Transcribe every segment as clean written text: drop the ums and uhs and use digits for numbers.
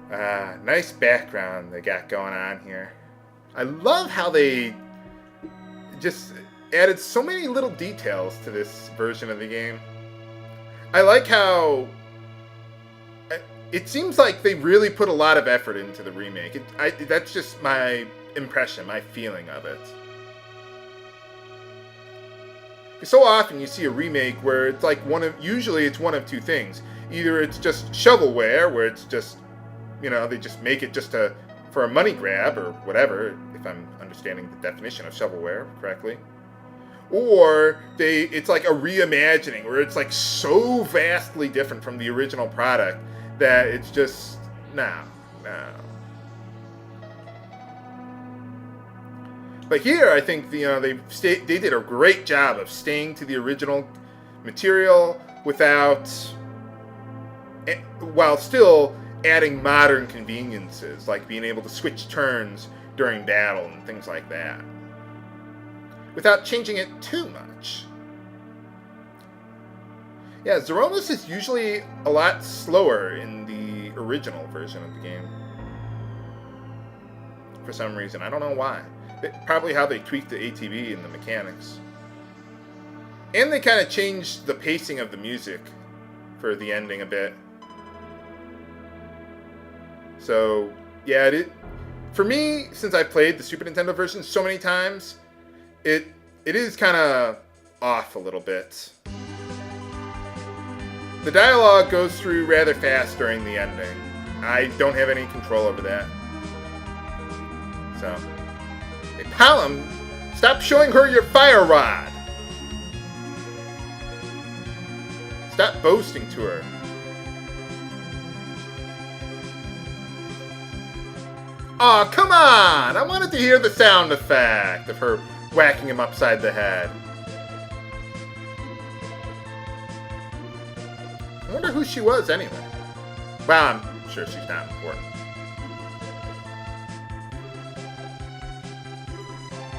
Nice background they got going on here. I love how they just added so many little details to this version of the game. I like how it seems like they really put a lot of effort into the remake. That's just my impression, my feeling of it. So often you see a remake where it's like usually it's one of two things. Either it's just shovelware, where it's just, they just make it just for a money grab or whatever, if I'm understanding the definition of shovelware correctly. Or it's like a reimagining, where it's like so vastly different from the original product that it's just, no. But here, I think they did a great job of staying to the original material while still adding modern conveniences, like being able to switch turns during battle and things like that, without changing it too much. Yeah, Zeromus is usually a lot slower in the original version of the game. For some reason, I don't know why. Probably how they tweaked the ATB and the mechanics. And they kind of changed the pacing of the music for the ending a bit. So, yeah, for me, since I played the Super Nintendo version so many times, it is kind of off a little bit. The dialogue goes through rather fast during the ending. I don't have any control over that. So, hey, Palom, stop showing her your fire rod. Stop boasting to her. Aw, oh, come on! I wanted to hear the sound effect of her whacking him upside the head. I wonder who she was anyway. Well, I'm sure she's not important.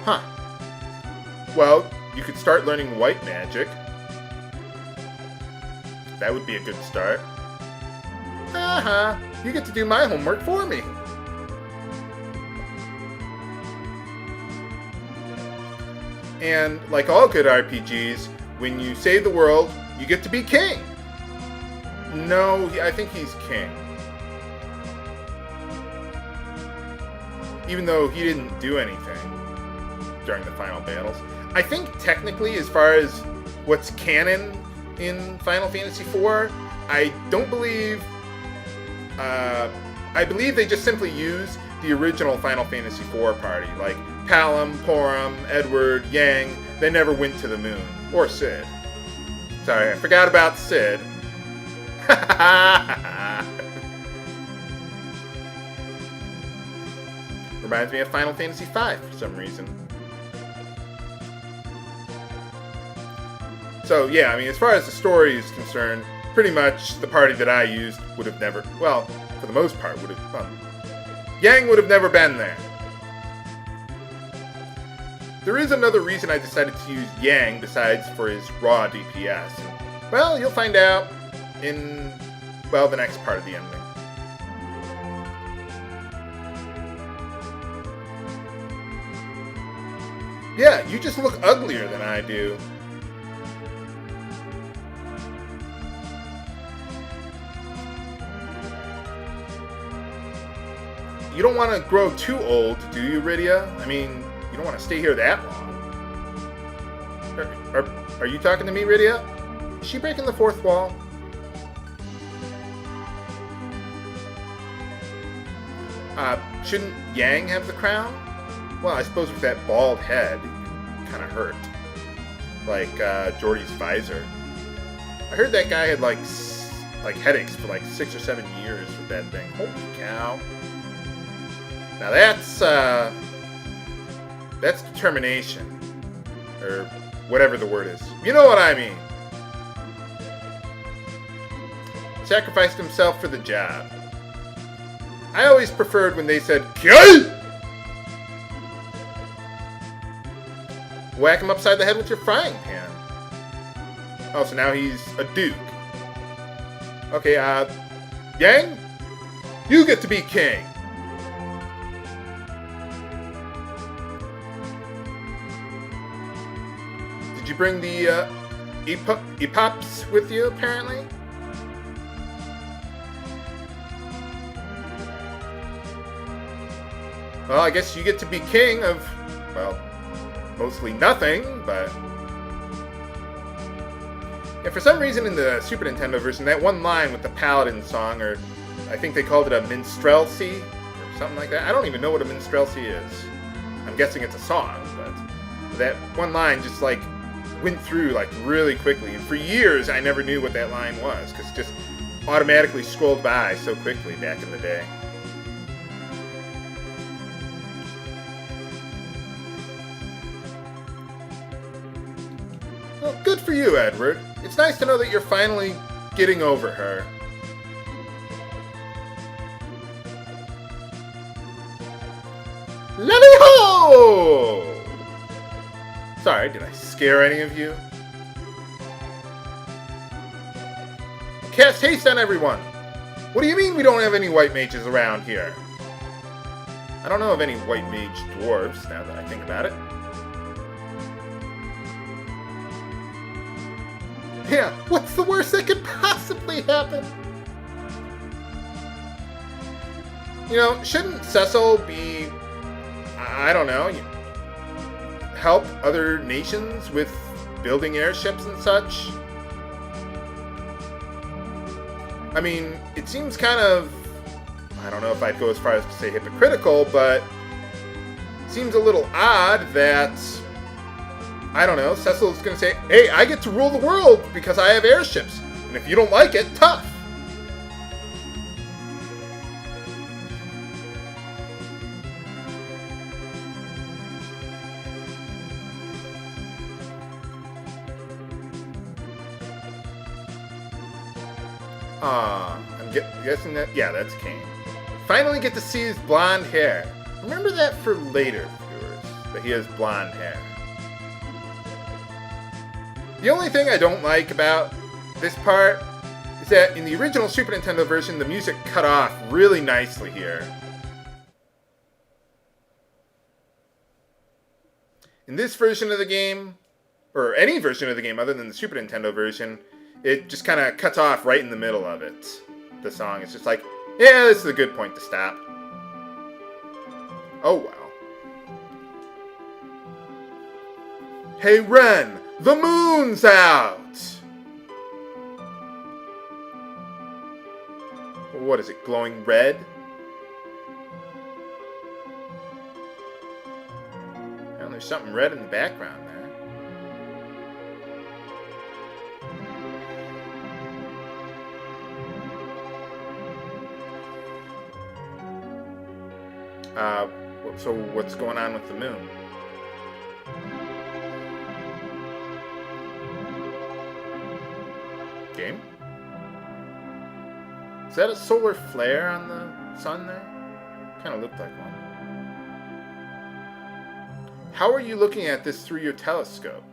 Huh. Well, you could start learning white magic. That would be a good start. Uh-huh. You get to do my homework for me. And like all good RPGs, when you save the world, you get to be king. No, I think he's king. Even though he didn't do anything during the final battles. I think technically, as far as what's canon in Final Fantasy IV, I don't believe... I believe they just simply use the original Final Fantasy IV party, like Palom, Porom, Edward, Yang. They never went to the moon. Or Cid. Sorry, I forgot about Cid. Reminds me of Final Fantasy V for some reason. So yeah, I mean, as far as the story is concerned, pretty much the party that I used would have never, well, for the most part, would have, Yang would have never been there. There is another reason I decided to use Yang besides for his raw DPS. And, well, you'll find out in, well, the next part of the ending. Yeah, you just look uglier than I do. You don't want to grow too old, do you, Rydia? I mean, you don't want to stay here that long. Are you talking to me, Rydia? Is she breaking the fourth wall? Shouldn't Yang have the crown? Well, I suppose with that bald head, it kind of hurt. Like Jordy's visor. I heard that guy had like headaches for like 6 or 7 years with that thing. Holy cow! Now that's determination, or whatever the word is. You know what I mean. Sacrificed himself for the job. I always preferred when they said, "Kill!" Whack him upside the head with your frying pan. Oh, so now he's a duke. Okay, Yang? You get to be king. Did you bring the epops with you, apparently? Well, I guess you get to be king of, well, mostly nothing, but... Yeah, for some reason in the Super Nintendo version, that one line with the Paladin song, or I think they called it a minstrelsy, or something like that. I don't even know what a minstrelsy is. I'm guessing it's a song, but that one line just, like, went through, like, really quickly. And for years, I never knew what that line was, because it just automatically scrolled by so quickly back in the day. Well, good for you, Edward. It's nice to know that you're finally getting over her. Lally-ho! Sorry, did I scare any of you? Cast haste on everyone! What do you mean we don't have any white mages around here? I don't know of any white mage dwarves, now that I think about it. Yeah, what's the worst that could possibly happen? You know, shouldn't Cecil be, I don't know, help other nations with building airships and such? I mean, it seems kind of, I don't know if I'd go as far as to say hypocritical, but it seems a little odd that, I don't know, Cecil's going to say, hey, I get to rule the world because I have airships. And if you don't like it, tough. I'm guessing that, yeah, that's Kane. Finally get to see his blonde hair. Remember that for later, viewers, that he has blonde hair. The only thing I don't like about this part is that in the original Super Nintendo version, the music cut off really nicely here. In this version of the game, or any version of the game other than the Super Nintendo version, it just kind of cuts off right in the middle of it. The song is just like, yeah, this is a good point to stop. Oh well. Hey Ren! The moon's out! What is it, glowing red? Well, there's something red in the background there. So what's going on with the moon? Game? Is that a solar flare on the sun there? Kind of looked like one. How are you looking at this through your telescope?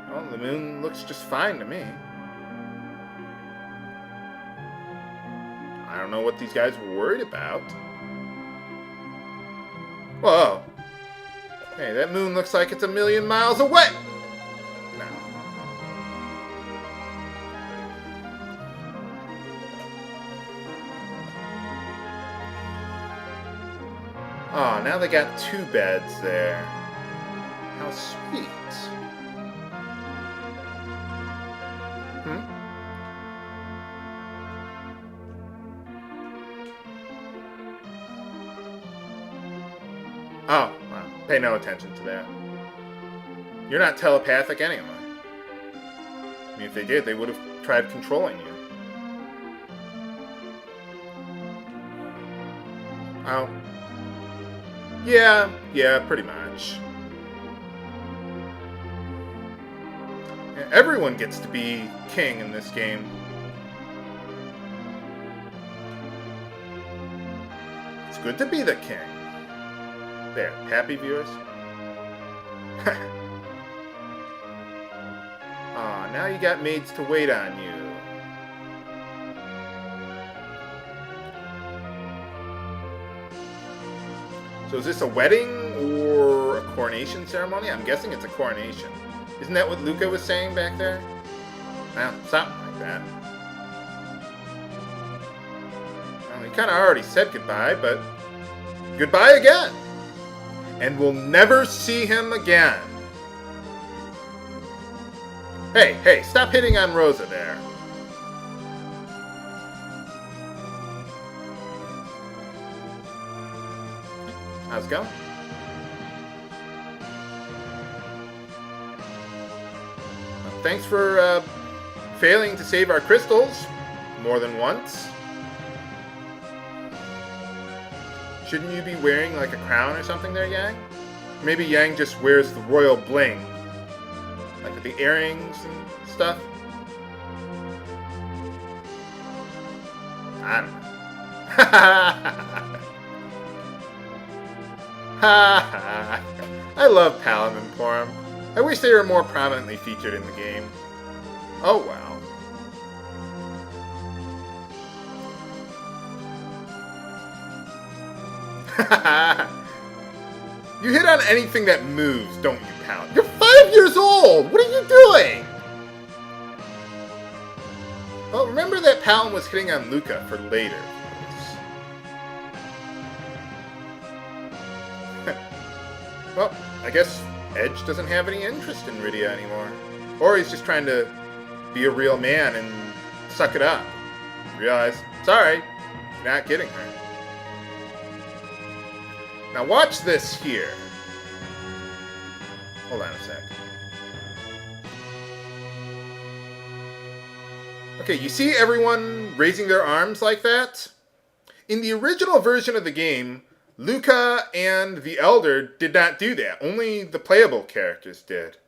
Well, the moon looks just fine to me. I don't know what these guys were worried about. Whoa. Hey, that moon looks like it's a million miles away! No. Oh, now they got two beds there. How sweet. Oh, well, pay no attention to that. You're not telepathic anyway. I mean, if they did, they would have tried controlling you. Oh. Yeah, pretty much. Yeah, everyone gets to be king in this game. It's good to be the king. There, happy viewers? Aw, now you got maids to wait on you. So is this a wedding or a coronation ceremony? I'm guessing it's a coronation. Isn't that what Luca was saying back there? Well, something like that. Well, he kind of already said goodbye, but goodbye again. And we'll never see him again. Hey, stop hitting on Rosa there. How's it going? Well, thanks for failing to save our crystals more than once. Shouldn't you be wearing like a crown or something there, Yang? Maybe Yang just wears the royal bling. Like with the earrings and stuff. I don't know. I love Paladin Forum. I wish they were more prominently featured in the game. Oh wow. You hit on anything that moves, don't you, Paladin? You're 5 years old! What are you doing? Well, remember that Paladin was hitting on Luca for later. Well, I guess Edge doesn't have any interest in Rydia anymore. Or he's just trying to be a real man and suck it up. Realize, sorry, you're not getting her. Now watch this here. Hold on a sec. Okay, you see everyone raising their arms like that? In the original version of the game, Luca and the Elder did not do that. Only the playable characters did.